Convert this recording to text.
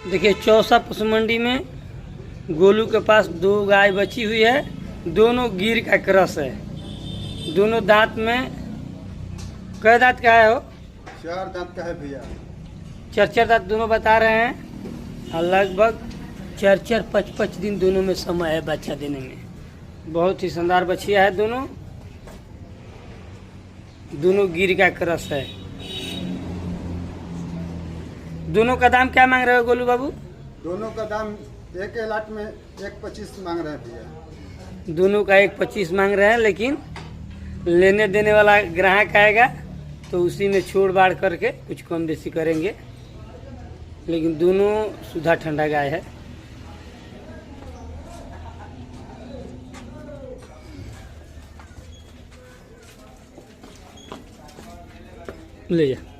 देखिए चौसा पशु मंडी में गोलू के पास 2 गाय बची हुई है। दोनों गिर का क्रस है। दोनों दांत में कै दांत का है हो? 4 दांत का है भैया। 4 दांत दोनों बता रहे हैं और लगभग 4-5 दिन दोनों में समय है बच्चा देने में। बहुत ही शानदार बछिया है। दोनों गिर का क्रस है। दोनों का दाम क्या मांग रहे हो गोलू बाबू? दोनों का दाम एक लाख में 1.25 मांग रहे हैं भैया। दोनों का 1.25 मांग रहे हैं, लेकिन लेने देने वाला ग्राहक आएगा तो उसी में छोड़ बाढ़ करके कुछ कम बेसी करेंगे। लेकिन दोनों सुधा ठंडा गाय है। ले जा।